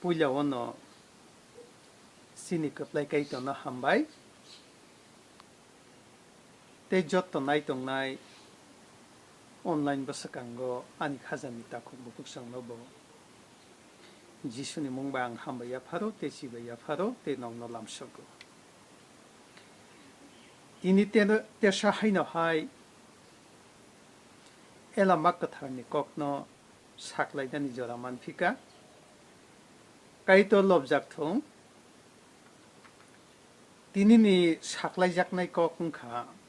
puilawano sini kaplay kay to na hambay te jot to nai tong nai online basakanggo ani khazani ta ko bukuk sang no bo jisuni mungbang hambaya pharo te sibaya pharo te nong no lamsogo ini te shahai no hai ela makatharni kokno saklaidani joraman phika kaito lobjak thong tinini saklaijaknai kokungkha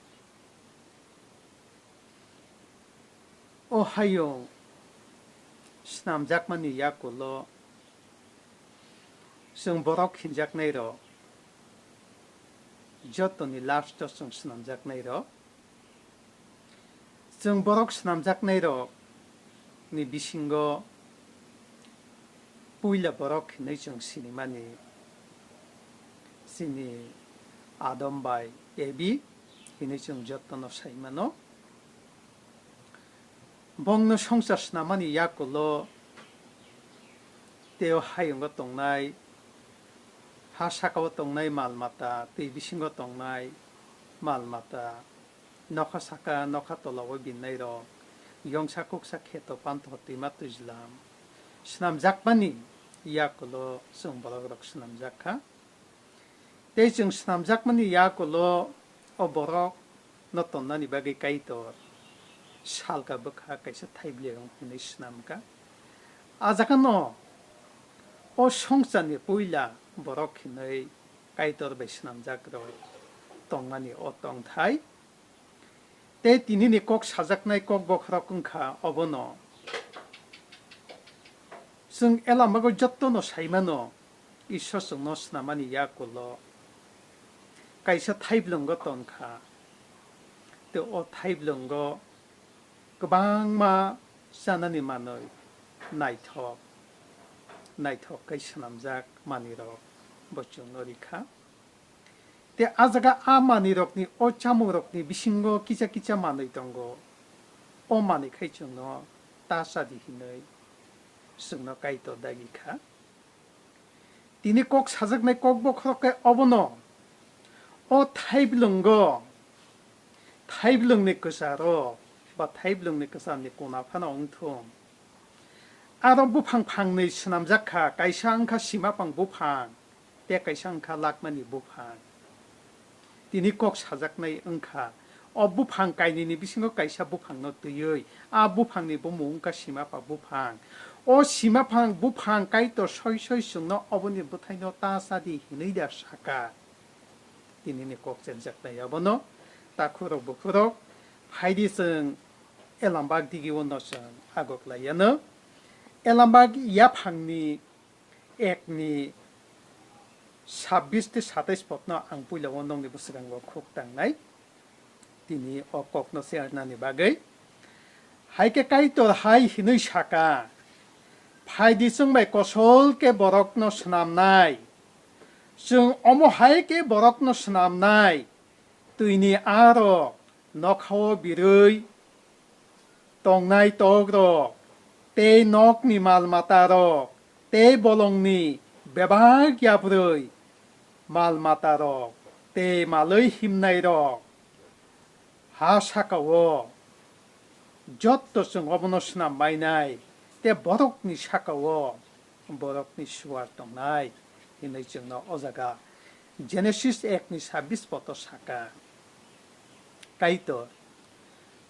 o hayo snamjakmani yakulo sung borok hinjaknai ro jotoni last to sung snamjaknai ro sung borok snamjaknai ro ni bisingo puila borok hinai sung sinimani sini Adam by Ebi hinai sung jotono saimano bongno songsar snamani yakulo teo hayungo tongnai ha sakao tongnai malmata tei bisingo tongnai malmata nokha saka nokha tolawo binnai ro yongsa kuksa kheto panto timatu islam snamjakmani yakulo sung borok rok snamjakha tei sung snamjakmani yakulo o borok no tonnani bagi kaitor salka bukha kaisa thaibleng hinai snamka ajakano o songsani puila borok hinai kaitor bai snamjak ro tongmani o tongthai te tinini kok sajaknai kok bokhra kungkha obono sung elamago jottono saimano ishor sung no snamani yakulo kaisa thaiblongo tongkha te o thaiblongo गोबांमा जानानै मानै नायथक kaisa namjak manirok bochung norikha te ajaga a manirokni o chamurokni bisingo kicha kicha manui tongo o mani khaichungno tasadi hinai sungno kaito dagikha tini kok sajaknai kok bokhroke obono o thaiblungni kusaro ba thaiblungni kusani kona phana ongthum aro bufang phangni snamjakha kaisa angkha simapang bufang te kaisa angkha lakmani bufang tini kok sajaknai angkha o bufang kainini bisingo kaisa bufang no tuyoi a bufangni bumungka simapa bufang o simapang bufang kaito soi sungno oboni buthaino tasadi hinida saka tinini kok senjaknai abono takhuro bukhuro haidi sung elambag digi wono sung agok layano elambag yaphangni ekni 26 te 27 potno ang puila wonong ni busrango khoktang nai tini o kokno serna ni bagai haike kaito hai hinui saka phaidi sung bai kosol ke borokno snamnai sung omo haike borokno snamnai tuini aro nokhao birui tongnai togro te nokni malmataro te bolongni bebag yabrui malmataro te maloi himnai ro ha sakao jotto sung obono snam mainai te borokni sakao borokni suar tongnai hinai chungno ojaga Genesis 1 ni 26 poto saka kaito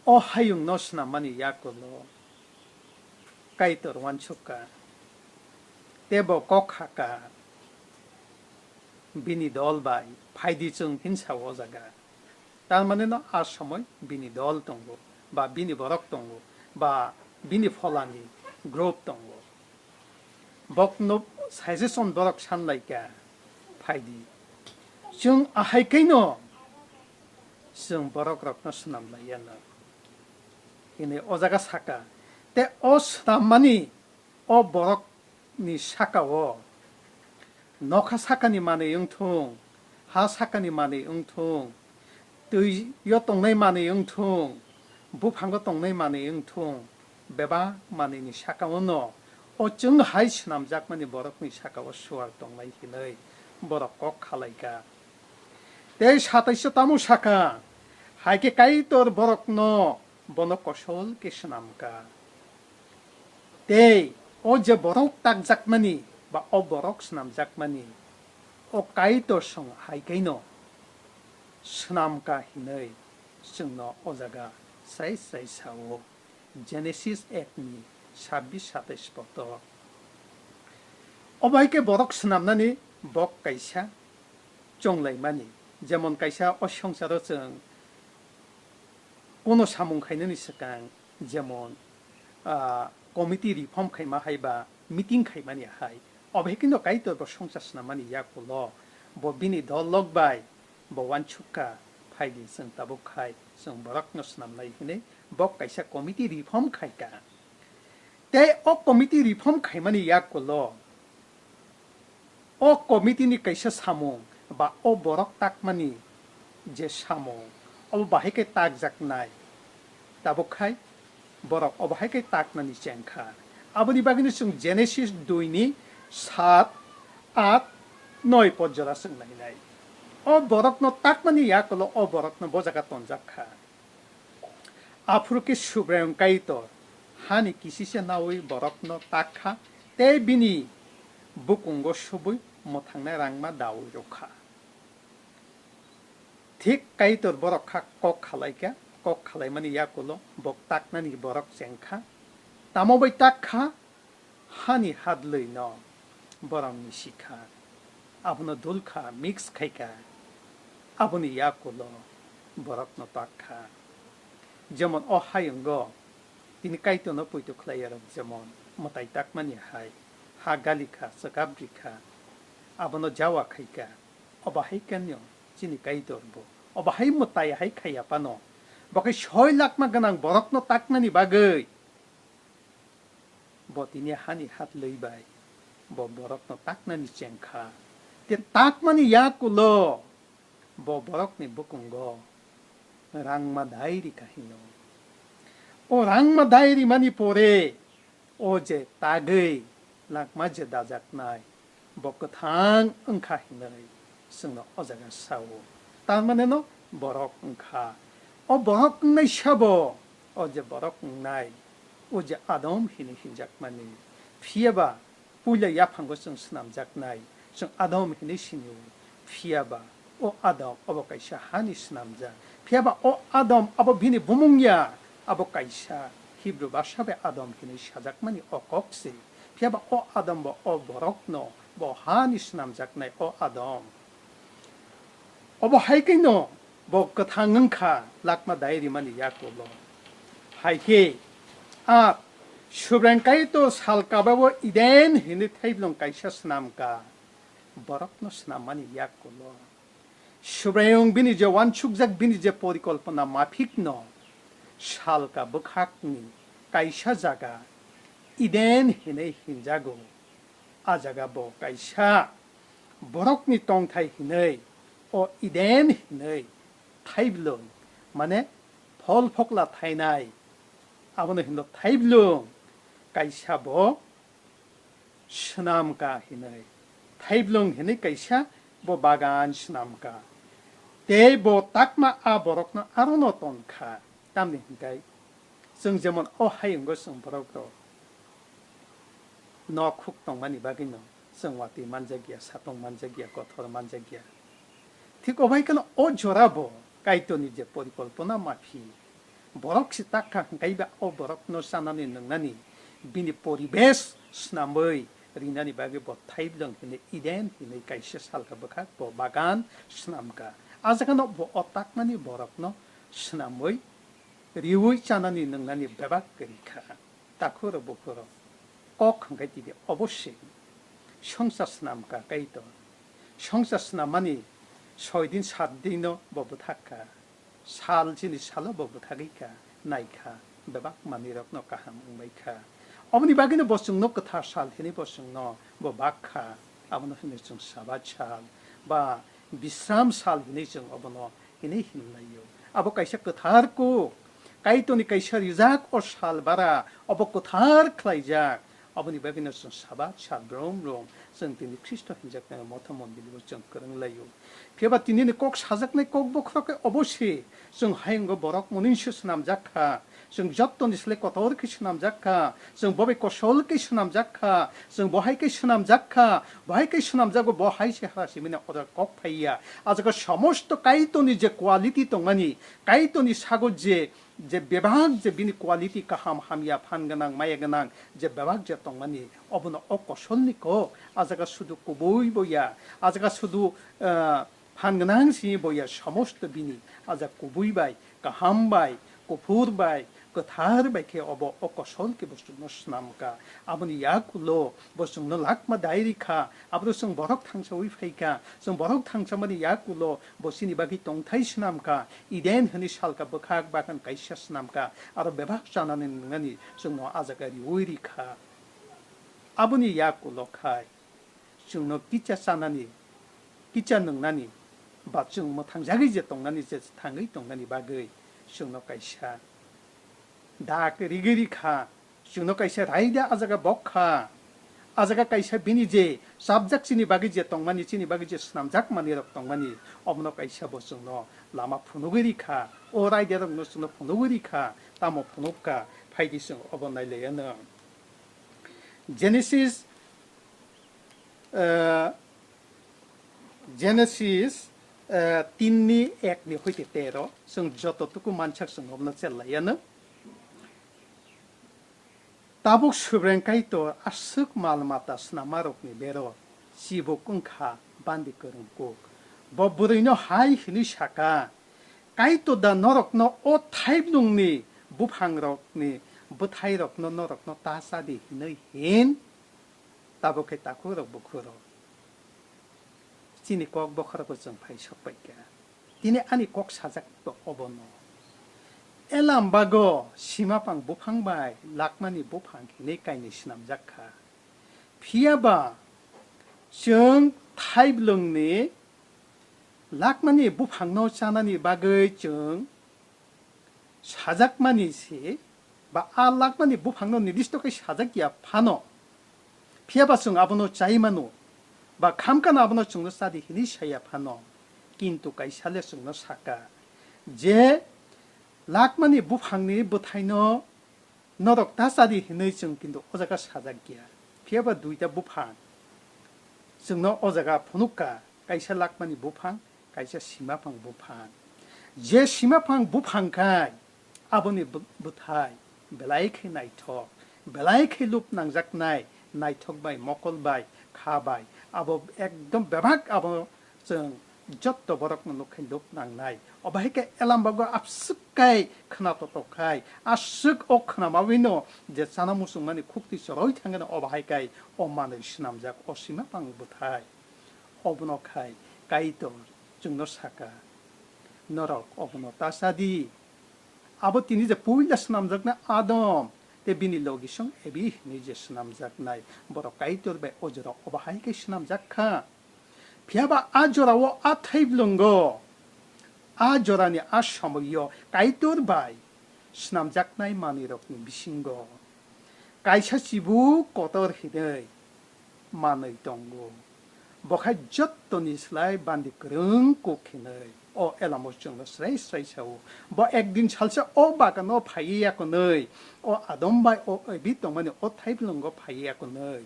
o hayung no snamani yakulo kaito wanchuka tebo kokhaka bini dolbai phaidi chung hinsa ojaga tar mane no a somoy bini dol tongo ba bini borok tongo ba bini pholani group tongo bokno suggestion borok sanlaika phaidi chung a haikaino sung borok rok no snamlayana ini ojaga saka te o snamani o borok ni saka o nokha saka ni mane yungthung ha saka ni mane yungthung tui yo tongnai mane yungthung buphango tongnai mane yungthung beba mane ni saka ono जों हाय स्नामजाक माने बरकनि साकाव सुवार दंनाय हिनै बरक कक खालायगा ते 27 तामु साका हायके काइतर बरक न बन कौशल के स्नामका ते ओ जे बरक ताक जाकमानि बा ओ बरक स्नामजाकमानि ओ काइतर सं हायकैन स्नामका हिनै जोंनो अजागा साइ साइ सावो जेनेसिस 1 नि 26-27 पद अबायके बरक स्नामनानि बक काइसा चंलायमानि जेमन काइसा असंसार जों कोनो सामुं खायनोनि सिगां जेमन कमिटि रिफर्म खायमा हायबा मिटिं खायमानि हाय अबेकिनो काइतर ब संसार स्नामानि याकुल ब बिनि दलक बाय ब वानचुका फाइलि जों ताबो खाय जों बरक न स्नामनाय हिनै बक काइसा कमिटि रिफर्म खायका ते ओ कमिटि रिफर्म खायमानि याकुल ओ कमिटिनि काइसा सामुं बा ओ बरक ताकमानि जे सामुं अब बाहायके ताक जाकनाय ताबो खाय बरक अब बाहायके ताकनानि चेंखा आबनि बागिनो जों जेनेसिस 2 नि 7, 8, 9 पद जरा जों नायनाय ओ बरक न ताकमानि याकुल ओ बरक न बजागा तनजाखा आफुरके सुब्रायं काइतर हानि किसिसे नावै बरक न ताकखा ते बिनि बुकुंगो सुबै मथांनाय रांमा दावै रखा ठीक काइतर बरक खा कक खालायका कक खालायमानि याकुल बक ताकनानि बरक जेंखा तामोबै ताकखा हानि हादलै न बरं मिसिखा आबनो दुलखा मिक्स खायका आबनि याकुल बरक न ताकखा जेमन अ हायंगो तिनि काइतो न पयतो खलायर जेमन मताय ताकमानि हाय हा गालिखा सकाब्रिखा आबनो जावा खायका अबाहाय कान्यो चिनि काइतोरबो अबाहाय मताय हाय खायापानो बकै 6 लाख मा गनां बरक न ताकनानि बागै बतिनि हानि हात लैबाय ब बरक न ताकनानि चेंखा ते ताकमानि याकुलो ब बरक नि बुकुंगो रांमा दायरि काहिनो ओ रांमा दायरि मानि पोरे ओ जे तागै लाखमा जे दाजाकनाय बकथां ओंखा हिनै जोंनो अजागा सावो तारमाने न बरक ओंखा ओ बरक नै साबो ओ जे बरक नाय ओ जे आदम हिनि हिनजाकमानि फियाबा पुइला याफांगो जों स्नामजाकनाय जों आदम हिनि सिनु फियाबा ओ आदम अब काइसा हानि स्नामजा फियाबा ओ आदम अब बिनि बुमुंया अब काइसा हिब्रु भाषा बे आदम हिनि साजाकमानि अकक्से फियाबा ओ आदम ब ओ बरक न ब हानि स्नामजाकनाय ओ आदम अब हायकैनो ब कथांखा लाकमा दायरि मानि याकुलो हायके आ सुब्रेंकाय तो सालकाबाबो इदेन हिनि थाइब्लं काइसा स्नामका बरक न स्नामानि याकुलो सुब्रेयं बिनि जे वानचुकजाक बिनि जे परिकल्पना माफिक न सालका बखाकनि काइसा जागा इदेन हिनै हिनजागो आ जागा ब काइसा बरकनि तंथाय हिनै ओ इदेन हिनै थाइब्लं माने फल फकला थायनाय आबनो हिनो थाइब्लं काइसा ब स्नामका हिनै थाइब्लं हिनै काइसा ब बागान स्नामका ते ब ताकमा आ बरक न आरोनो तनखा तामनि हिनगाय जों जेमन अ हायंगो जों बरक द न खुक तंमानि बागिनो जों वाति मानजागिया सातं मानजागिया गथर मानजागिया ठीक अबायकन अ जराबो काइतोनि जे परिकल्पना माफि बरक सि ताका हिनगायबा अ बरक न सानानि नंनानि बिनि परिबेस स्नामै रिनानि बागे ब थाइब्लं हिनै इदेन हिनै काइसा सालका बखा ब बागान स्नामका आजाकन ब अताकनानि बरक न स्नामै रिवै चानानि नंनानि बेबाक गरिखा ताखुर बखुर कक हंगायति अवश्य संसार स्नामका काइतो संसार स्नामानि 6 दिन 7 दिन बबो थाका साल जिनि साल बबो थागैका नायखा बेबाक मानि रत्न काहाम उमैखा अबनि बागिनो बसुंनो कथा साल हिनि बसुंनो ब बाखा अबनो हिनि जों साबात साल बा विश्राम साल हिनि जों अबनो हिनि हिनलायो अब काइसा कथारको काइतोनि काइसा रिजाक अ साल बारा अब कथार ख्लाइजाक 아버니 베비는 사바 샤브롬롬 성티니 크리스토 현작의 모터 mond리고 좀 그런 라요 비바 티니는 꼭 사작네 꼭복 그렇게 어보시 성 하얀 거 버럭 모닝슈스 남자카 성 젖돈 있을래 거 더럽게 남자카 성 법에 거 솔게 남자카 성 뭐하이게 남자카 뭐하이게 남자고 뭐 하이시 하시면 어들 꼭 파이야 아주 그 সমস্ত কাইতনি যে কোয়ালিটি 동안이 কাইতনি 사고제 যে বিভাগ যে বিনি কোয়ালিটি কাহাম হামিয়া ফানগানাং মায়াগানাং যে বিভাগ যে 동안이 어부는 없고 솔니고 아자가 수도 꾸보이보야 아자가 수도 ফানগানাং시 보야 সমস্ত 비니 아자 꾸보이바이 কাহাম바이 꾸푸르바이 그 다르바이케 어버 없고 솔게 버스 노스남까 아버니 야kul로 버스 너 락마 다이리카 아버르성 버럭 탕차 위파이카 성 버럭 탕차마니 야kul로 버시니 바기 동타이스남까 이덴 흔히 살까 버칵 바간 가이샤스남까 아로 베박자나는 ngani 성노 아자가리 오이리카 아버니 야kul로 카이 성노 기차 사나니 기차 능나니 밥중 뭐 탕자기 제 동나니 제 탕의 동나니 바거이 성노 가이샤 다 리그리카 중노 가이샤 라이다 아자가 먹카 아자가 가이샤 비니제 sabjak치니 바기제 동만이 치니 바기제 스남작만이럭 동만이 어머노 가이샤 보스노 라마 푸노그리카 오라이데럭 노스노 푸노그리카 따모 푸노카 파이디스 어버나일레야너 제네시스 틴니 액니 호이테테로 성 저토투쿠 만착성 없는 셀라야너 Tabuk subrengkai to asuk malmata snamarok ni bero sibo kungkha bandi kerengkuk bo burino hai hini shaka kai to da norok no o thaib nung ni buphangrok ni buthairok no norok no tasadi hinoi hin tabuke takurok bukhuro chini kok bokhara ko jong phai sokpai ka tini ani kok sajak to obono 엘람바고 심화방 부팡바이 락마니 부팡 내까이니 시남자카 피아바 정 타입릉니 락마니 부팡노 차나니 바거이 정 사작마니시 바 락마니 부팡노 니리스토케 사작이야 파노 피아바성 아보노 자이마노 바 감간 아보노 정도 사디 히니샤야 파노 긴투까이 살레성노 사까 제 락마니 부팡니 부타이노 너럭 다사디 히너이 정긴도 오자가 사작기야 피아바 두이다 부팡 정너 오자가 포누까 가이샤 락마니 부팡 가이샤 시마팡 부팡 제 시마팡 부팡카이 아버니 부타이 벨라이케 나이톡 벨라이케 룹 낭작나이 나이톡바이 모콜바이 카바이 아버 액돔 베박 아버 정 젖도 버럭 놓고 높낭나이 어바이게 엘람바고 압습가이 크나토토카이 아쓱 오크나마위노 이제 사나무승만이 쿡디서로이 탕게는 어바이가이 엄마는 시남작 오시마 방부타이 어브노카이 가이도 증노사카 너럭 어브노 따사디 아버티니 이제 보일라 시남작나 아돔 데비니 로기성 에비 니제 시남작나이 버럭 가이도르베 오저로 어바이게 시남작카 비아바 아조라워 아타입lungo 아조라니 아셔머요 가이토르바이 스남작나이 마니럭니 미신고 가이샤시부 꼬터히데 마너이 동고 버카 젖토니 슬라이 반디 그릉 코키네 오 엘라모스정로 스레이스레이샤오 버 액딘 찰샤 오 바가노 파이야코네 오 아돔바이 오 비동마니 오 타입lungo 파이야코네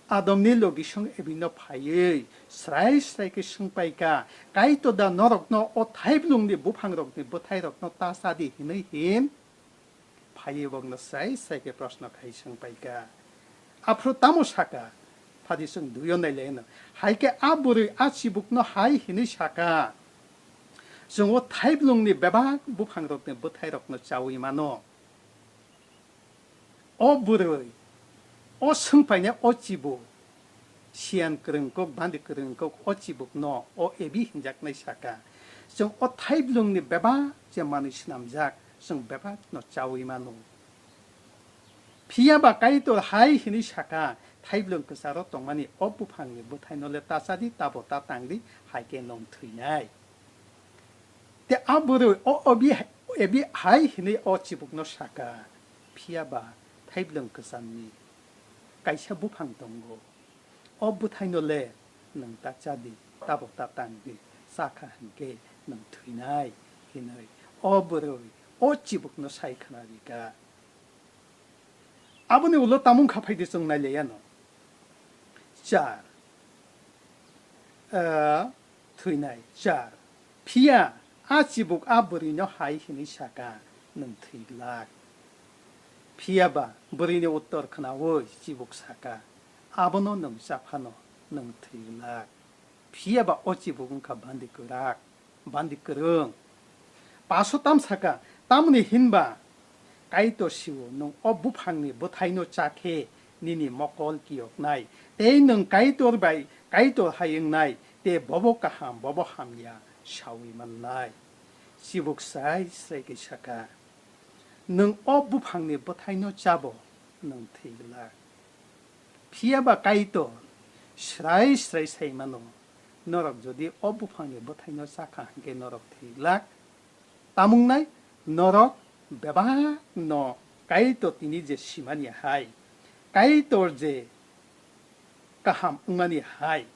아돔니 로기성 에비노 파이 스라이스라이케 승파이까 가이토다 너럭노 오 타입룽니 부팡럭니 부타이럭노 따사디 히네 힘 파이 먹노 스라이스라이케 프로스노 카이 승파이까 앞으로 따모사까 파디승 누요넬레는 하이케 아부르 아치북노 하이 히네 샤까 정오 타입룽니 베박 부팡럭니 부타이럭노 짜우이마노 오 부르 오 승파이네 오찌부 시안 그런꼭 반디 그런꼭 오찌북 노오 에비 힌작네 샤까 정오 타입룽니 베바 제마니 시남작 성 베바 노 짜우이마노 피아바 가이도 하이 히니 샤까 타입룽 그사로 동만이 오부팡니 부타이노레 따사디 따보따 땅리 하이게 농트이나이 데 아부르 오 어비 에비 하이 히니 오찌북 노 샤까 피아바 타입령 그산니 가이샤 부팡동고 어부타이노레 능 딱자디 따복따땅디 사카 한게 능 트이나이 히너이 어부르이 어찌북노 사이카나리가 아버니 울러 따문 카파이디 성날려야노 자 트이나이 자 피야 아찌북 아버리뇨 하이히니 샤가 능 트이락 피야바 버리니 옷더크나워 지북 사가 아버노 능사파노 능 트이락 피야바 어찌북은가 반디끄락 반디끄릉 바소땀 사가 따문이 흰바 까이또 시우 능 어부팡니 못하이노 짜케 니니 먹골 기억나이 때는 까이또르바이 까이또 하영나이 때 버벅가함 버벅함야 샤위만나이 시북사이 세게 샤가 능 어부팡니 못하이노 짜보 능 테일라 피야바 까이또 스라이 세이마노 너럭 저디 어부팡니 못하이노 사카 한게 너럭 테일라 따묵나이 너럭 베바 너 까이또 티니제 시마니 하이 까이또제 까함 응마니 하이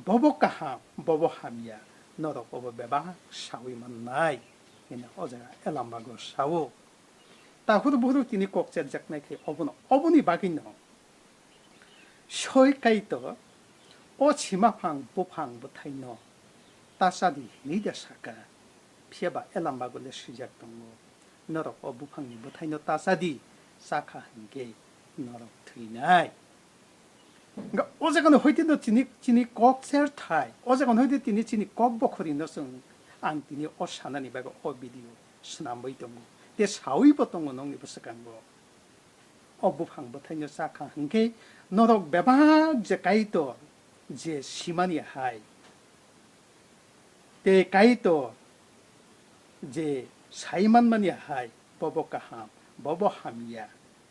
버벅까함 버벅함이야 너럭 어버 베바 샤위만 나이 이나 어제가 엘람바고 샤우 따후르 부르 티니 꼭제작나케 어분이 바기노 쇼이 까이또 오치마팡 부팡 부타이노 따사디 니데사카 피에바 엘람바고레 시작동고 너럭 어부팡니 못하이노 따사디 사카 한게 너럭 트이나이 그러니까 어제가는 허이티도 지니 꼭 셀타이 어제가는 허이티 지니 꼭 보컬이 너승 안티니 오샤나니 바고 오비디오 스나모이동고 데 사위버동고 농리버스간고 어부팡 못하이노 사카 한게 너럭 베바 제 까이도 제 시마니 하이 데 까이도 제 사이만만이 하이 버벅가함 버벅함이야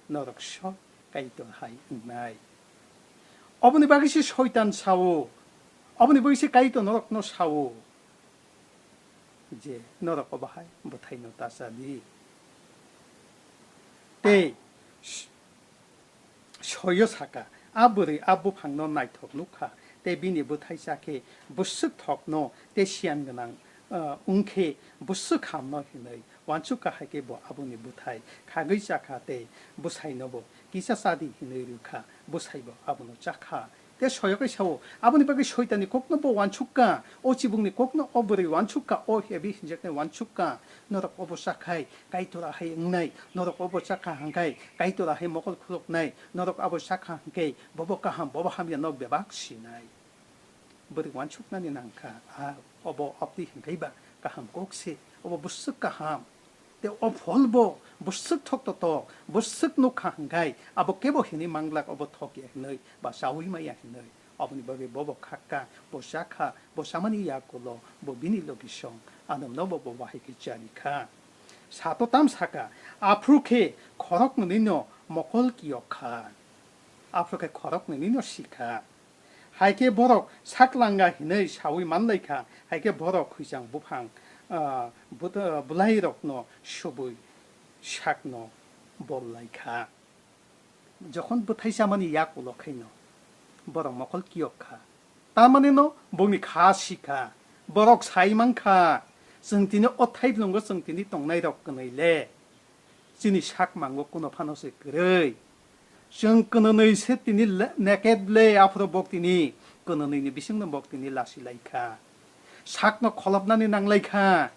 너럭 쇼 까이도 하이 응나이 어머니 바기시 쇼이단 사우 어머니 바기시 까이도 너럭 노 사우 이제 너럭 어바하이 못하이노 따사디 때 쇼여사가 아부리 아부팡노 나이톡 누카 때 비니 못하이사케 부스톡노 때 시안그낭 웅케 부스함노 히너이 완축가 하게 뭐 아버니 무타이 가그이자카테 무사이노보 기사사디 히너이루카 무사이보 아버노 자카 때 소역을 샤오 아버니 밖에 쇼이다니 꼭노보 완축가 오지북니 꼭노 어버리 완축가 오헤비 힌적네 완축가 너럭 오보사카이 가이토라 하이 응나이 너럭 오보사카 한가이 가이토라 하이 먹을 쿠록나이 너럭 아보사카 한게 버벅가함 버벅함이야 너 베박시나이 버리 완축나니 난카 아 어버 업디 hinggaiba kaham kokse obo busuk kaham te obholbo busuk thok to busuk no khangai abo kebo hini manglak obo thok ye nei ba sawi ma ya nei obni babe bobo khakka bo shakha bo samani yakulo bo bini lokishong anam no bo ba hiki chanika sato tam saka afruke khorok nino mokol kiokha afruke khorok nino shika 하이게 보록 사클랑가 히네 샤위 만나이카 하이게 보록 그장 부팡 불라이록노 쇼부이 샥노 볼라이카 저খন 부타이샤마니 야꾸로 카이노 보록 먹을 기억카 따마네노 몸이 가시카 보록 사이만카 성티니 오타입는 거 성티니 동나이록 끊어이래 지니 샥 망고꾸노 파노스 그래 정권의 세티니 네켓레 앞으로 복티니 끊어내니 비승는 복티니 라실라이카 삭노 콜업나니 낭라이카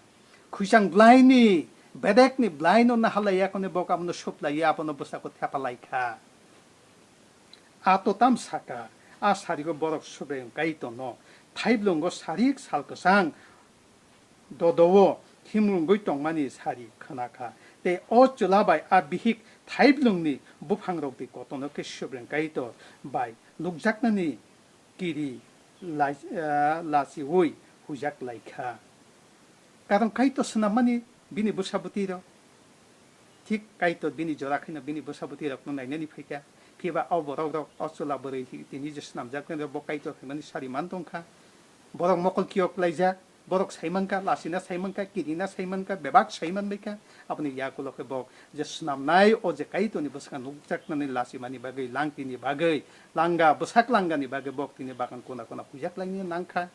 쿠상 블라이니 베덱니 블라이노 나할라야코네 복아무노 숍라이 아보노 부사코 태팔라이카 아토탐 사카 아사리고 보럭 수베 가이토노 타입롱고 사릭 살거상 도도워 힘은 거이 똥만이 사리 크나카 때 어쩌라바이 아비힉 타입롱니 부팡록디 고토노케 쇼브랭 가이토 바이 룩작나니 기리 라시우이 후작 라이카 가동 가이토 스나마니 비니 부사부티로 틱 가이토 비니 조라키나 비니 부사부티로 나이네니 페이카 피바 어버로도 어슬라버리 티니즈 스남작네 보카이토 페마니 사리 만동카 보럭 먹을 기억 라이자 borok saimanka lasina saimanka kirina saimanka bebak saiman beka apni yakulo ke bok je snamnai o je kaito ni buskan nukjaknani lasimani bagai langtini bagai langa busak langani bagai bok tini bakan kona kona pujak langni nangka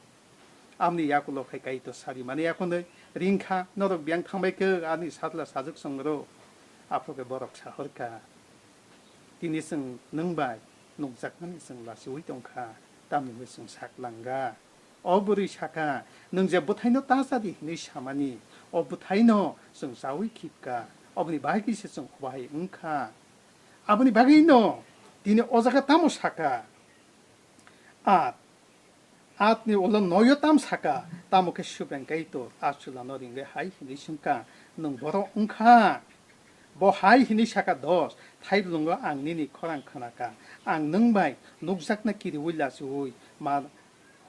amni yakulo ke kaito sari mani yakunoi ringka norok biang thangbai ke ani satla sajuk songro apro ke borok sahorka tini seng nungbai nukjaknani seng lasi uitongka tamni seng saklanga 어부리 샤카 능제 부타이노 따사디 니 샤마니 어 부타이노 성 사위 킵까 어부니 바이기시 성 오바이 응카 아부니 바기노 디니 오자가 타모 샤카 아트니 올런 노요 탐 샤카 타모케 슈벤 게이토 아출라 노링게 하이 니 심카 능 보로 응카 보 하이 히니 샤카 도스 타이블롱거 앙니니 코랑 카나카 앙 능바이 녹삭나 키리 울라스 우이 마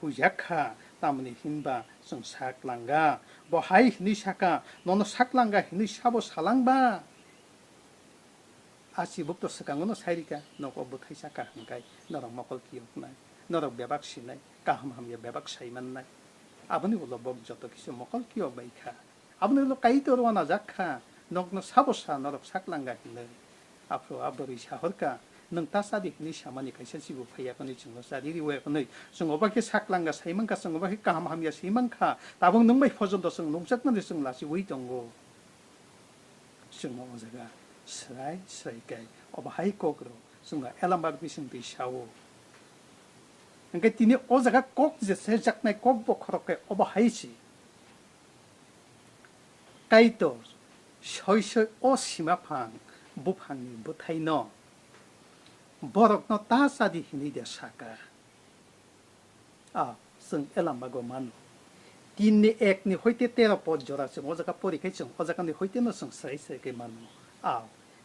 hujakha tamni hinba sung saklanga bo hai hini saka nono saklanga hini sabo salangba asi bukto sakangono sairika noko buthai saka hangkai norok mokol kiyoknai norok bebak sinai kaham hamya bebak saimanai abuni ulo bok joto kisu mokol kiyok baikha abuni ulo kaito rwana jakha nokno sabo sa norok saklanga hinai apro abori sahorka nung tasadi ni shamani kaisa sibu phaya kani chunglo sadi ri we kani sung obake saklanga saimanka sung obake kaham hamya saimanka tabung nung mai phojonto sung nungjaknani sung lasi wi tongo sung ojaga srai kai oba hai kokro sunga elambak bising bi shawo angke tini ojaga kok je sejaknai kok bo khoroke oba haisi kaito shoishoi o simapang buphangi buthaino borok no tasadi hinide saka sung elambago manu tinni ekni hoite tera pod jora sung ojaka pori kai chung ojaka ni hoite no sung sai ke manu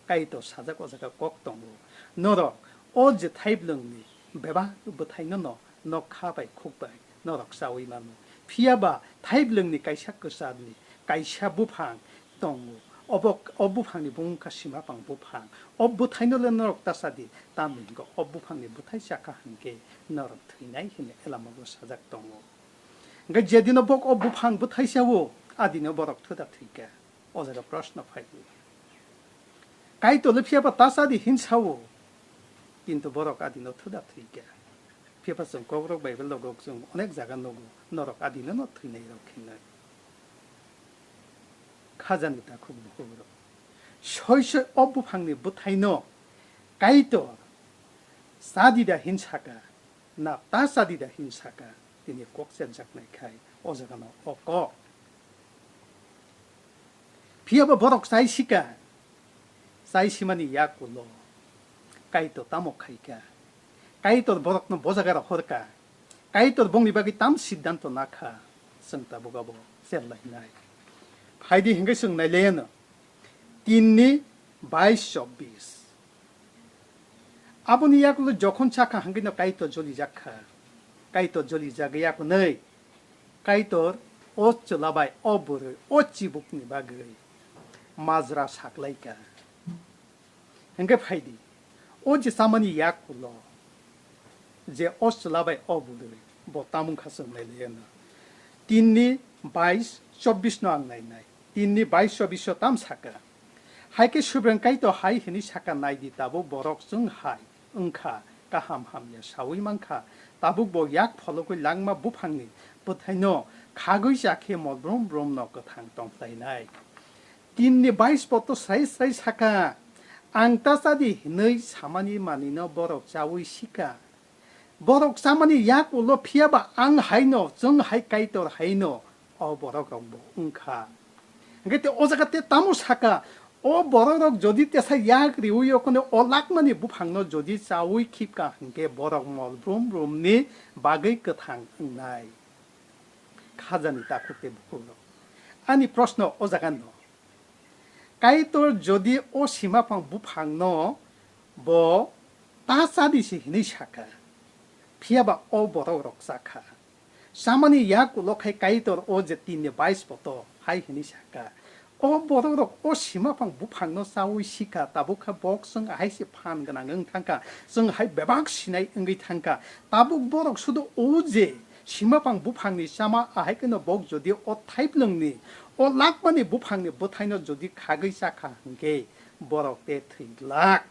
kaito sajak ojaka kok tongo norok oje thaiblung ni beba buthaino no khabai khukbai norok sawi manu phiaba thaiblung ni kaisa kusadni kaisa buphang tongo 어부팡니 봉카 심화방 부팡 어부타이노는 너럭 따사디 담민거 어부팡니 부타이 시작한 게 너럭 트이나이 힘에 엘라마고 사작동고 그러니까 제디노 복 어부팡 부타이 샤고 아디노 버럭 트다 트이게 어제가 프라스나 파이고 가이토르 피아바 따사디 힌사고 인도 버럭 아디노 트다 트이게 피아바성 고그럭 바이블로 곡성 어넥 자간 노고 너럭 아디노 너 트이나이 이렇게 카잔이다 쿠부쿠로 쇼이쇼 어부팡니 부타이노 가이토 사디다 힌사가 나 따사디다 힌사가 디니 꼭센작나이 카이 오자가노 오고 비어버 버럭 사이시가 사이시마니 야쿠로 가이토 따모카이가 가이토 버럭노 보자가라 호르까 가이토 봉리바기 땀 시단토 나카 성타보가보 셀라이나이 하이디 행게승 나이레는 틴니 22-24 아버니 야구로 조건 차카 한기노 까이토 졸리 자카 까이토 졸리 자가 야구 너이 까이토 오츠 라바이 오브르 오치 북니 바그이 마즈라 사클라이카 행게 파이디 오지 사마니 야구로 제 오츠 라바이 오브르 보타문 카승 나이레는 틴니 22-24 नो नाइ तिननि 22-24 ताम साका हाइके सुब्रंकाइ तो हाइ हिनि साका नाइदि ताबो बरक जों हाइ ओंखा गाहाम हामया सावै मांखा ताबो बो याक फलोकै लांगमा बुफांनि बुथाइनो खागै जाखे मब्रम ब्रम न कथां तंफ्लाइनाय तिननि 22 पतो साइ साइ साका आंता सादि हिनै सामानि मानिनो बरक जावै सिका बरक सामानि याक उलो फियाबा आं हाइनो जों हाइ काइतर हाइनो 어 버럭 응카 그때 오자가 때 따무 사까 어 버럭 저디 때사 약 리우요 근데 올락만이 부팡노 저디 싸우이 킵까 한게 버럭 몰 브롬브롬니 바게 끝한 나이 카자니 따쿠테 부쿠노 아니 프로스노 오자간노 까이톨 저디 오 시마팡 부팡노 뭐 따사디시 히니 사까 피아바 오 버럭 사카 सामानी याक लोखाइ काइतोर ओ जे 3-22 पतो हाइ हिनि साका ओ बरक ओ सिमाफां बुफांनो सावै सिका ताबुखा बक्सं हाइसे फान गनां ओं थांका जों हाइ बेबाक सिनाय ओंगै थांका ताबुक बरक सुदु ओ जे 심마방 부팡니 샤마 아하이케노 복 조디 오 타입릉니 오 락만이 부팡니 부타이노 조디 가기 시작한 게 버럭 때 트일락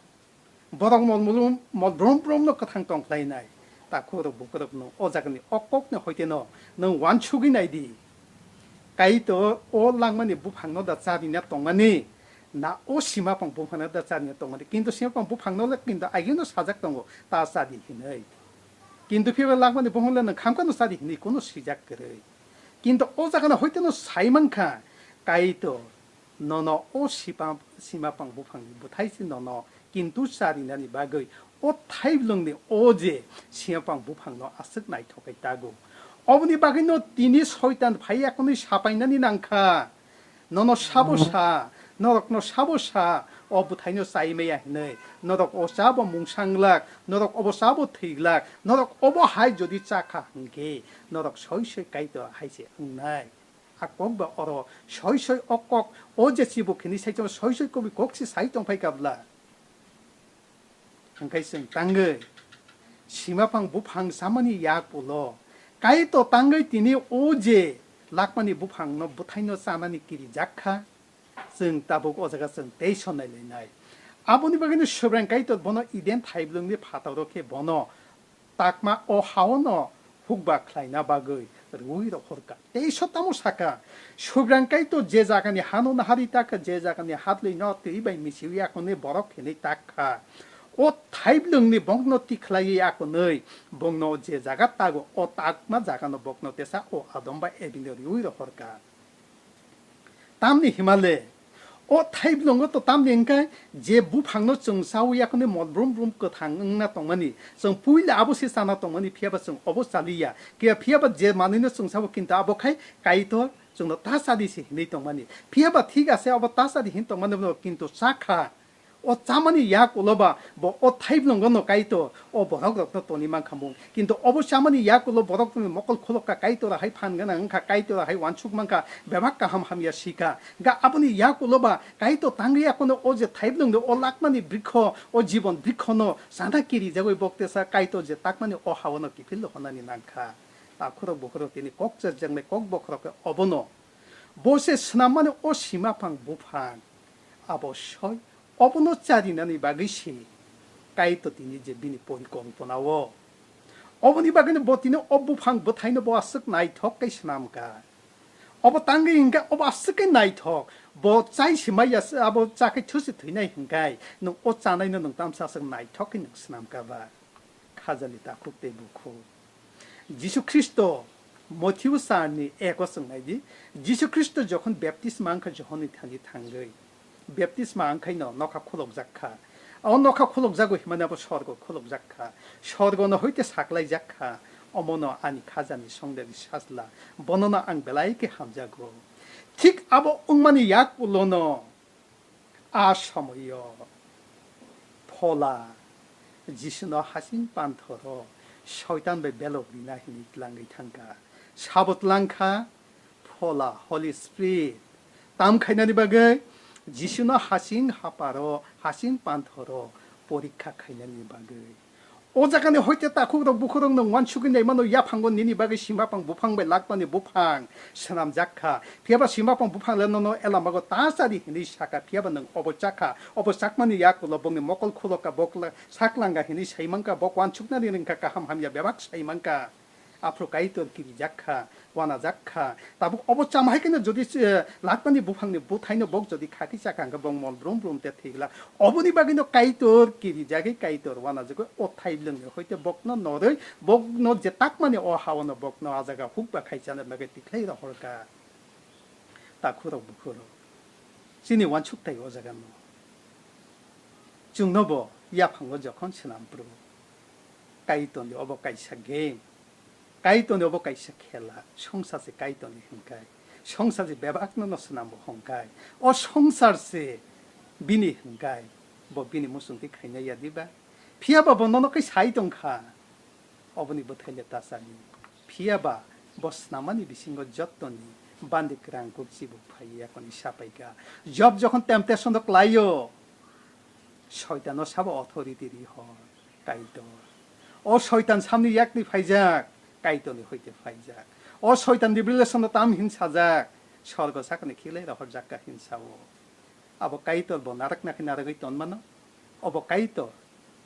버럭 뭐 브롬브롬노 그탕똥 플레이나이 딱코로 부끄럽노 오자그니 억kok네 호이테노 능 완축이 나이디 까이도 오 락만이 부팡노다 자리냐 동안이 나 오 심마방 부팡노다 자리냐 동안이 긴도 심마방 부팡노라 긴도 아이노 사작동고 따사디 히네 긴도 피부 락만이 부팡노는 감관노 사디 히네 고노 시작 그래 긴도 오자가나 호이테노 사이만카 까이도 너너 오 심마방 부팡니 부타이시 너너 긴도 사리냐니 바거이 오 타입릉니 오제 심마방 부팡노 아쓱 나이 토가있다고 어머니 바기 너 디니 소이탄 바이야코니 샤바이나니 난카 너너 샤보사 너럭 너 샤보사 어부타이노 사이메야 히네 너럭 오사보 뭉상락 너럭 오보사보 테일락 너럭 오보 하이 조디 짜카 한게 너럭 소이소이 까이도 하이세 응나이 악bomba 어로 소이소이 억꼭 어제 지부 괜히 세점 소이소이 꼬비 곡시 사이동 파이갑라 한가이승 땅글 심마방 부팡 사머니 약불로 까이또 땅글 뛰니 오제 락만이 부팡노 부타이노 사마니 끼리 작카 승 따보고 어제가 승 대션을 내나이 아버니 바기는 슈브란 까이또 번호 이덴 타입릉니 파타로케 번호 딱마 오하오노 훅바 클라이나 바그이 오히려 호르까 대쇼따모 사카 슈브란 까이또 제자가니 하노나 하리타카 제자가니 하드리 노트 이바이 미시위야코네 버럭케네 딱카 오 타입릉니 복노티 클라이 야코네 복노 제자가 따고 오 딱마 자가노 복노 테사 오 아돔바 에비노리 오히려 호르까 땀니 히말레 오 타입릉 것도 땀니인가 제 부팡노 정사우 야코네 몰브룸브룸 그 당응나 동만이 성 부일레 아버시 사나 동만이 피아바성 어보살리야 그야 피아바 제 마니노 정사우 킨다 아보카이 까이토 정도 따사디시 니 동만이 피아바 티가세 아보 따사디 힌 동만이 킨도 사카 오 자만이 약올로바 뭐오 타입는 거노 까이토 오 버럭도 돈이만 감봉 근데 오보 샤만이 약올로 버럭도 먹을 콜로까 까이토라 하이 판가나 응카 까이토라 하이 완축만카 베박까 함함이야 시카 그러니까 아버니 약올로바 까이토 당리 약고노 오제 타입는 오 락만이 브리코 오 지본 브리코노 산다끼리 저거 복대사 까이토 제 딱만이 오 하원어 기필로 혼나니 난카 아쿠로 보크로 되니 꼭저정매 꼭 보크로 오보노 보세 스나만이 오 심마팡 무팡 아보 쇼이 어부노 짜리나니 바기시 까이토 티니 제 비니 폰공 보나워 어부니 바기는 보티는 어부팡 보타이노 보아쓱 나이톡 까이시남까 어부 땅게인가 어부 아쓱게 나이톡 보 짜이시마야스 아보 짜게 투시 트이나이 힌가이 능 오짜나이는 능 땀사쓱 나이톡이 능 스남까바 카잘리타 국대부쿠 지수 크리스토 모티우사니 에고승 나이지 지수 크리스토 조건 베프티스만카 조건이 타니 탕거이 베프티스마 안카이노 노카 콜록자카 노카 콜록자고 히마나보 서르고 콜록자카 서르고노 호이테 사클라이 자카 어모노 아니 카자니 성데리 샤슬라 보노나 앙벨라이케 함자고 틱 아보 웅마니 약불로노 아셔모요 폴라 지스노 하신 반토로 쇼이탄베 벨로비나 히니클랑이 탄가 샤봇랑카 폴라 홀리 스피릿 땀 카이나니 바게 지슈나 하신 하파로 하신 반토로 보리카 카이나니 바게 오자간에 호이테 따쿠도 부크롱노 완축이네 만노 야팡곤 니니 바게 심마팡 부팡베 락반이 부팡 사람 자카 피아바 심마팡 부팡 레노노 엘라마고 따사리 히니 샤카 피아바능 오보자카 오보삭만이 야쿠로 봉니 모콜 쿠로카 보클라 사클랑가 히니 샤이만카 복 완축나리는 카카 함함야 베박 샤이만카 앞으로 까이토 기리 자카 와나 자카 따북 어보짬 하이케는 저디 락반이 부팡니 부타이노 복 저디 카티 자칸 가 봉몬 브롬브롬 때티글라 어머니 바기노 까이토 기리 자게 까이토 와나 저거 오타일릉 호이테 복노 노를 복노 제 딱만이 오 하원노 복노 아자가 훅바 카이잖아 마게 티클레이라 홀까 따쿠로 부쿠로 신이 완축대 오자가 뭐 중노보 야팡고 저 컨치남 브로 까이토니 오보 까이샤게 까이토니 오보 까이샤켈라 성사세 까이토니 힌카이 성사세 베박노노스나 뭐 홍카이 오 성사세 비니 힌카이 뭐 비니 무슨 게 카이냐야 디바 피아바 보노노 까이 사이동카 어머니 못헬레 따사니 피아바 보스나마니 비싱고 젖토니 반디크랑 국지부 파이야 거니 샤파이가 접 যখন টেম্পটেশন ক্লাইও শয়তান ও সাব অথরিটিরি হ কাইতো ও শয়তান সামনে একনি ফাইজাক কাইতনি হইতে ফাইজাক ও শয়তান রিভিলেশন তাম হিংসাজাক স্বর্গ সাকনে খিলে রহর জাক্কা হিংসাও আবো কাইতর ব নারক নাকি নারগই তনমানো অব কাইতর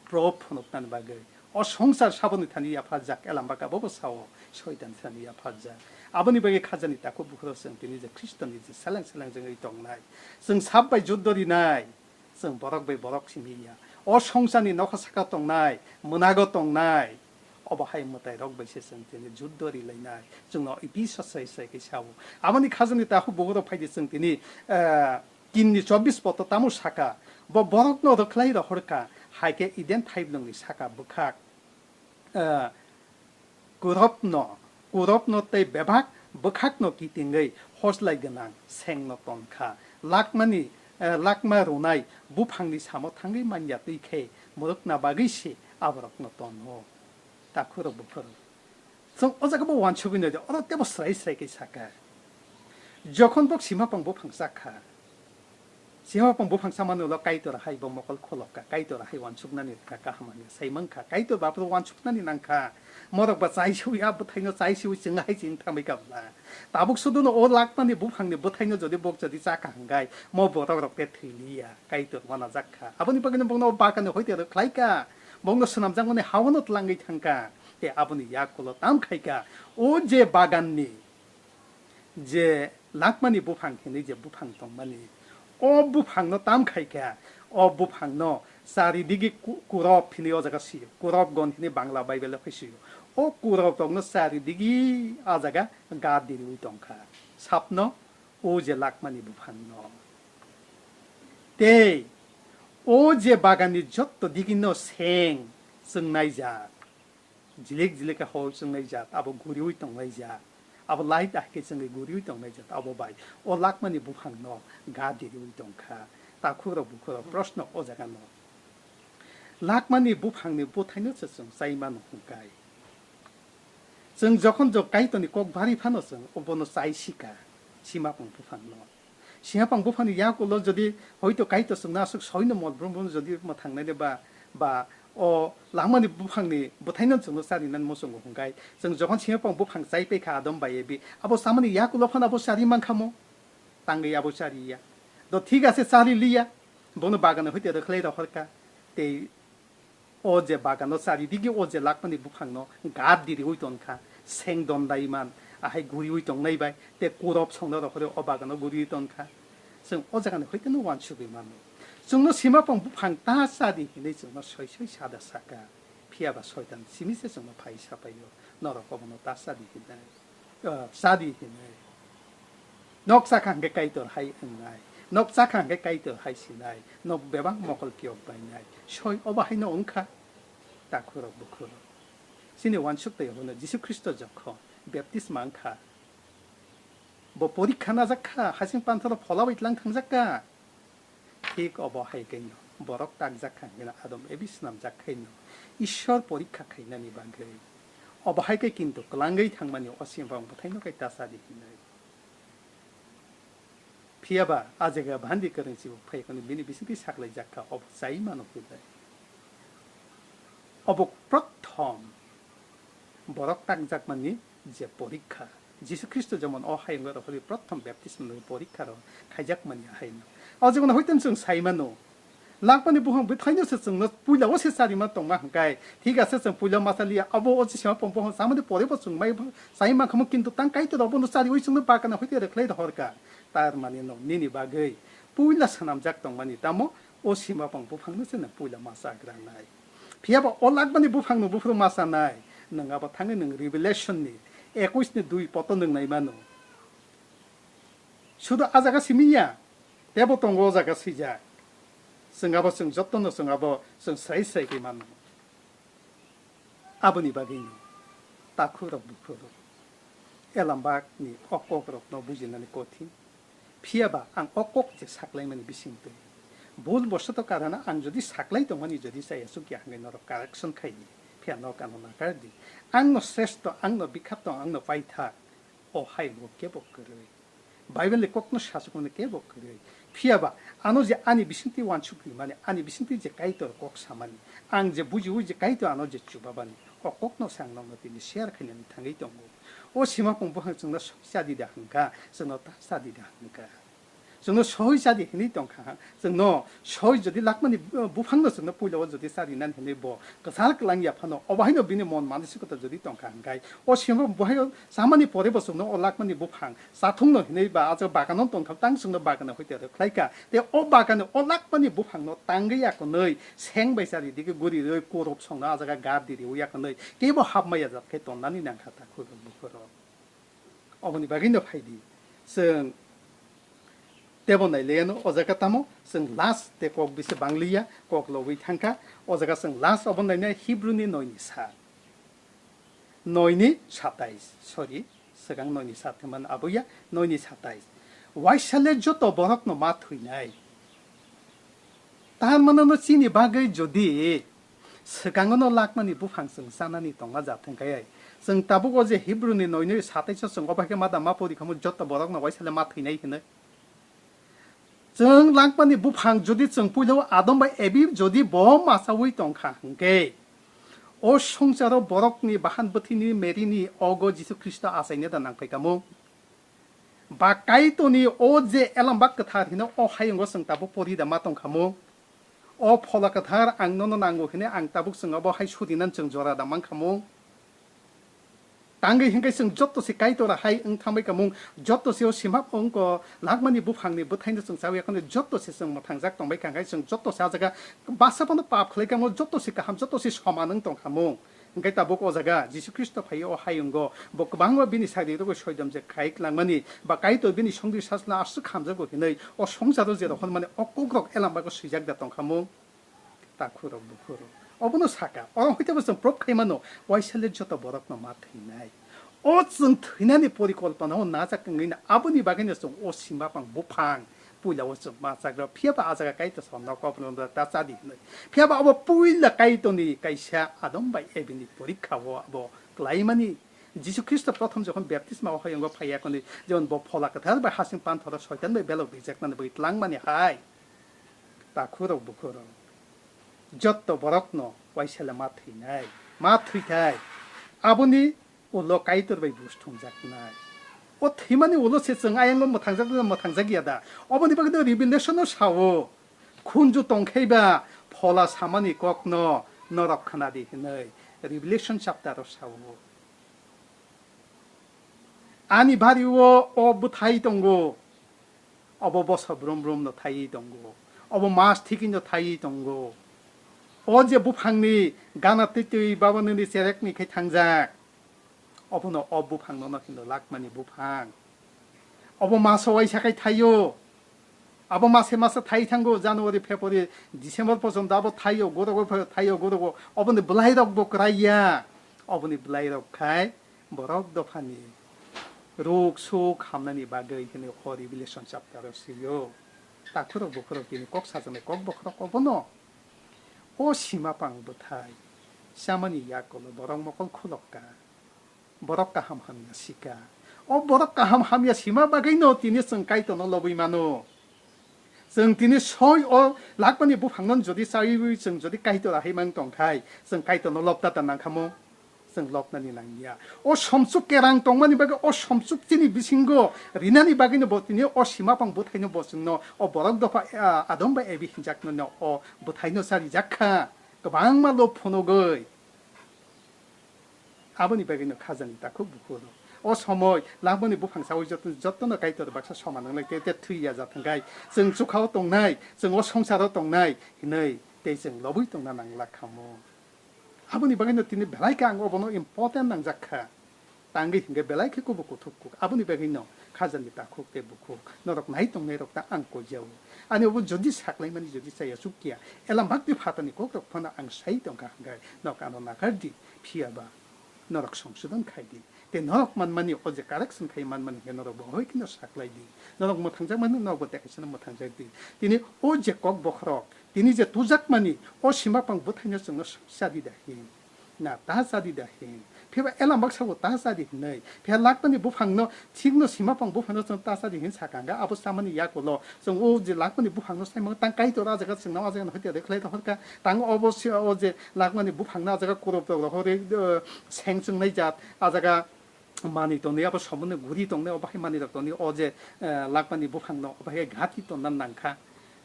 প্রপ হনতান বাগে ও সংসার সাবনি থানি আফাজাক এলামবাকা বব সাও শয়তান থানি আফাজাক আবনি বাগে খাজানি তাকো বুখরসং তিনি যে খ্রিস্টানनि যে সালাং সালাं जों दंनाय जों साबबाय जुद्धरि नाय जों बरक बाय बरक सिमिया अ संसारनि नखा साखा दंनाय मोनागो दंनाय अबहाय मताय रक बायसे जों तिनि जुद्धरि लायनाय जोंनो बिश्वास साय के साव आबनि खाजानि ताखो बुगरो फायदि जों तिनि किननि 24 पत तामु साखा ब बरक न रखलाय रहरका हायके इदेन फाइभ नंनि साखा बुखाक कुरपन तै बेभाग बखाक्न कितिङै हसलाय गोनां सेंन तनखा लाकमा रुनाय बुफांनि सामो थाङै मानिया दैखे मुलुगना बागैसे आबरकन तन हो ताखुर बुफोर जों अजागबो वानसुबिनो दे अर तेबो स्राय स्रायकै साका जखन बक सीमापं बुफां साखा सीमापं बुफां सामानुल काइतर हाय ब मकल खलका काइतर हाय वानसुबनानि का काहामानि साइमंखा काइतर बापर वानसुबनानि नांखा मरक बा चाइसुया बथाइनो चाइसु जों हाय जिं थामै गाबला ताबुक सुदुनो ओ लाकमानि बुफांनि बथाइनो जदि बक जदि जाका हंगाय म बरक रक पे थैलिया काइतर वाना जाखा आबनि बगने बंनो बाकाने होइते रख्लाइका बंनो सुनामजांगने हावनो तलांगै थांका ते आबनि याकुल ताम खाइका ओ जे बागाननि जे लाकमानि बुफां खिनि जे बुफां दंमानि अ बुफांनो ताम खाइका अ बुफांनो सारिदिगि कुरब फिनि ओ जागा सियो कुरब गन फिनि बांला बाइबेल फैसियो ओ कुरब दंनो सारिदिगि आ जागा गादिरि उइ दंखा सापनो ओ जे लाकमानि बुफांनो ते ओ जे बागाननि जत्त दिगिनो सें जों नायजात जिलेक जिलेक हो जों नायजात आबो गुरि उइ दंनायजात अब लाइट आके जोंनि गुरि दंनाय जात अब बाय ओ लाकमानि बुफांनो गादिरि उइ दंखा ताखुर बुखुर प्रश्न ओ जागा न लाकमानि बुफांनि बुथाइनो जों जायमान हुंकाय जों जखन ज काइतनि कक बारि फानो जों अबनो चाइसिका सीमापं बुफांनो सीमापं बुफांनि याकुल जदि हयतो काइतो जों नासुक सयनो मलब्रम जदि म थांनाय बा अ लाकमानि बुफांनि बुथाइनो जों सारिनान मोसं हुंकाय जों जखन सीमापं बुफां चाइपेखा आदम बायबि अब सामनि याकुल फान अब सारि मांखामो तांगै अब सारिया द ठीक আছে सारि लिया बनो बागान हयते रखलाय रहरका ते ओ जे बागान सारि दिगि ओ जे लाकमानि बुफांनो गादिरि उइ दनखा सें दनदाइमान आहाय गुरि उइ दंनाय बाय ते कुरब संनो रहरे ओ बागान गुरि दनखा जों ओ जागान हयते न वानसुबि मानो जोंनो सीमापं बुफां ता सारि हिनै जोंनो सय सय सादा साका फियाबा सयतान सिमिसे जोंनो फाइ सापायो नरकबनो ता सारि हिनै सारि हिनै नक साखांगे काइतर हाय होननाय नक साखांगे काइतर हाय सिनाय नक बेबां मकल कियक बायनाय सय अबाहायनो अंखा ताखुर बुखुर सिनि वानसुकते होनो जिसु ख्रिस्ट जखन बेप्तिस मांखा ब परीक्षा ना जाखा हासिं पान्थर फलाबायतलां थांजाका ठीक अबाहाय गैनो बरक ताक जाखांगेना आदम एबिस नाम जाखायनो ईश्वर परीक्षा खायनानि बागै अबाहायकै किन्तु कलांगै थांमानि असिमबां बुथायनो काय तासादि हिनै फियाबा आजेगा भान्दी करेंसी फैकने बिनि बिसिंति साखलाय जाखा अब जाय मानो फैबाय अब प्रथम बरक ताक जाकमानि जे परीक्षा जिसु ख्रिस्ट जेमन अहायंगर हरि प्रथम बेप्तिस्मनि परीक्षा र खायजाकमानि हायनो अजगन होइतन जों साइमानो लाकमानि बुहां बेथायनो जोंनो पुइला ओसे सारिमा तंमा हंकाय ठीक আছে जों पुइला मासालिया अब ओसे सेमा पंपं सामने परेबो जों माय साइमा खम किन्तु तां काइतो रबनो सारि ओइ जोंनो बाकाना होइते रखलाय रहरका तार माने न निनि बागै पुइला सनाम जाक तंमानि तामो ओ सीमा पंपो फांनो जोंनो पुइला मासा ग्रानाय फियाबा ओ लाकमानि बुफांनो बुफ्रु मासा नाय नङाबा थाङो नों रिभिलेशननि 21 नि 2 पत नोंनाय मानो सुदु आजागा सिमिया तेबो तंगो जागा सिजा जोंगाबो जों जत्तनो जोंगाबो जों स्राय स्रायकै मानो आबनि बागैनो ताखुर बुखुर एलामबाकनि अकक न बुजिनानै कथि फियाबा आं अकक जे साख्लायमानि बिसिंते भुल बसत कारण आं जदि साख्लाय दंमानि जदि जायासु कि आंगे नर कारेक्सन खायनि फिया न कानो नाकारदि आंनो श्रेष्ठ आंनो बिखात आंनो पाइथा अ हाय बके बकरै 바이블에 꼭노 사주고는 깨보 그래 피아바 아노제 아니 비신티 완축이 만에 아니 비신티 제 까이도 꼭 사만이 앙제 부지 우지 까이도 아노제 주바바니 꼭노 상놈노티니 셰어 그냥 당이 있던 거 오시마 공부한 정도 속사디다 한가 정도 따사디다 한가 정도 소이사디 흔히 동카 정도 소이 저디 락만이 부팡노 정도 보려고 저디 사디 난 흔히 뭐그 살랑이야 파노 오바이노 비니 몬 만드시 것도 저디 동카 한가 오시마 뭐하요 사만이 보레버서노 올락만이 부팡 사통노 흔히 바 아저 바가노 동카 땅승노 바가노 호이때도 그러니까 데 오바가노 올락만이 부팡노 땅게야 거너이 생바이사디 디게 고리를 고롭송나 아저가 가디리 우야 거너이 게뭐 합마야 잡게 돈나니 난 갖다 그거 뭐거로 어머니 바기노 파이디 성 Tebo na leno ozaga tamo sing las te kok bise banglia kok lo wi thanka ozaga sing las obon na Hebrew ni noini sa noini 27 sorry segang noini 7 man abuya noini 27 waishale joto borak no mat hui nai tan mano no chini bagai jodi segang no lakmani bufang sing sanani tonga ja thangka ai sing tabugo je Hebrew ni noini 27 sing obake mada mapodi kamu joto borak no waishale mat hui nai hina जों लांकमानि बुफां जुदि जों पुइलो आदमबा एबि जुदि बम मासावै दंखा हंगे ओ संसाराव बरकनि बाहान बथिनि मेरिनि अगो जिसु ख्रिस्ट आसायने दा नांफैकामु बा काइतोनि ओ जे एलामबा कथार हिनो ओ हायंगो जों ताबु परि दा मा दंखामु ओ फला कथार आं ननो नांगो हिने आं ताबुक जों अब हाय सुदिनान जों जरा दा मांखामु 당게 hinkai sing jotto se kaitora hai ung thamai kamung jotto se simap ongko lakmani bufangni buthaina sing sawi yakone jotto se sing mathangjak tongbai kangai sing jotto sa jaga basapano pap khlai kamung jotto se kaham jotto se samanang tong kamung hinkai ta boko jaga jisu kristo phai o hayungo bok bangwa bini sari ro soidam je kaik langmani ba kaito bini songdi sasna asu khamjago hinai o songsaro je rokhon mane okogrok elamba ko sijak da tong kamung ta khuro bukhuro 어부노 사가 어랑 호이테버선 프로카이마노 와이샬레 저도 버럭노 마트이나이 어증 트이나니 보리콜파노 나자끈이나 아버니 바게네서 오 심바방 무팡 뿌려워서 마사그라 피아바 아자가 까이토서 나코브노다 따사디 피아바 어버 뿌일라 까이토니 까이샤 아dom바 에비니 보리카워 뭐 클라이마니 지수 크리스토 प्रथम जखन बेप्टिस्मा होयंगो फायाकोनि जन बो फलाका थारबा हासिं पान्थरा सयतान बे बेलो बिजेक्नान बे लांमानि हाय ताखुरो बुखुरो जत्तो बरकनो वाइसेला माथ्रिनाय आबुनि उलो काइतर बाय बुस्थुं जाकनाय ओ थैमानि उलो से जों आयंगो मोथांजागियादा अबनि बागदो रिभिलेशनो सावो खुनजु तंखैबा फला सामानि ककनो नरक खानादि हिनै रिभिलेशन चैप्टर सावो आनि बारिवो ओ बुथाइ दंगो अब बस ब्रम ब्रम न थाइ दंगो अब मास थिकिनो थाइ दंगो 어제 부팡니 가나뜨뜨이 바바는디 세렉니 개탕작 어부노 어부팡 너너킨도 락마니 부팡 어부 마소와이 사카이 타요 아부 마세마서 타이 창고 자누어리 페퍼리 디셈버 포섬 다보 타요 고도고 타요 고도고 어부니 블라이덕 보크라이야 어부니 블라이덕 카이 뭐럭도 파니 룩수 감나니 바거이 히네 호리빌레이션 챕터로 시요 딱트로 보크로 기니 꼭 사전에 꼭 보크로 어부노 오 심마방 부타이 샤머니 야콜로 버럭 먹을 콜록까 버럭까 함함야 시까 오 버럭까 함함야 심마바게 너 티니 성카이토 너 러비마노 성티니 소이 오 락바니 부팡넌 조디 사이위 성 조디 카이토라 해망 동카이 성카이토 너 럽다다 난카모 성 럽나니 난야 오 섬숙 깨랑 동만이 바게 오 섬숙 티니 비싱고 리나니 바게니 보티니 오 심마방 부타이노 보승노 오 버럭 도파 아dom바 에비 힌작노 오 부타이노 사리 자카 그 방말로 포노거이 아버니 바게니 카잔이다 그 부코로 오 소모이 라보니 부팡 사오이 졌던 가이토도 박사 소만능 때때 트이야 자탄가이 성 축하오 동나이 성오 성사로 동나이 히너이 때성 러브이 동나낭 라카모 아버니 바게니 티니 벨라이카 안 거보노 임포텐트 낭 자카 땅게 힌게 벨라이케 고부고 툭고 아버니 바게니 카잔이다 콕게 부코 너럭 나이 동네럭다 안고 저 아니 오부 저디 사클라이만이 저디 사야 숙기야 엘람 박디 파타니 kokok 파나 앙 사이 동가 한가 너카노 나카디 피아바 너럭 성수던 카이디 때 너럭 만만이 어제 가락슨 카이 만만 게너럭 보호이 키노 사클라이디 너럭 뭐 당장만은 너고 때까지는 뭐 당장디 티니 오제 꼭 보크럭 티니 제 두작만이 오 심박방 못하냐 정도 사디다 히 na ta sa di da hin phe ba elam bak sa ko ta sa di nei phe lak pani bu phang no thik no sima pang bu phang no ta sa di hin sa kang ga abu samani ya ko lo song o je lak pani bu phang no sai mang tang kai to ra jaga sing na wa jaga hte de khlai to ka tang obo si o je lak pani bu phang na jaga ko ro to ho re seng chung nei jat a jaga 많이 또 내가 소문에 우리 동네 어바히 많이 덕더니 어제 락반이 부팡노 어바히 가티 또 난난카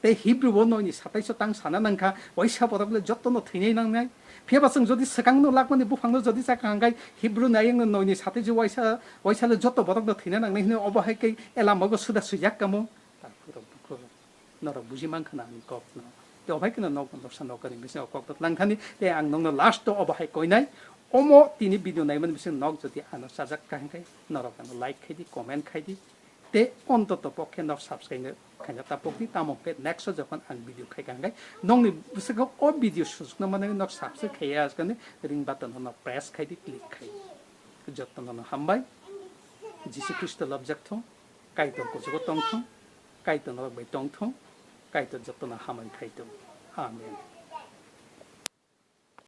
내 히브리 원어니 사타이서 땅 사나난카 와이샤보다블 젖도노 트이나나 피바성 저디 서강노 락반이 부팡노 저디 사강가이 히브리 나잉노 노니 사타이서 와이샤를 젖도 보다블 트이나나 네 어바히게 엘라 먹어 수다 수약까모 너라 무지만카나 아니 겁나 또 어바히는 노건 노산 노거리 미세 어곡도 랑카니 내 앙농노 라스트 어바히 거이나이 Omo tini video na iman bising nog jodi ano sajak kahin kai norok ano like khai di comment khai di te on to pokhe nok subscribe khai ta pokni tamo pe next jokon ang video khai kang kai nong ni bising o video shus na mane nok subscribe khai as kane ring button no press khai di click khai jotton no hambai jisu christ object thong kai to ko jogo tong thong kai to no bai tong thong kai to jotton hamai khai to amen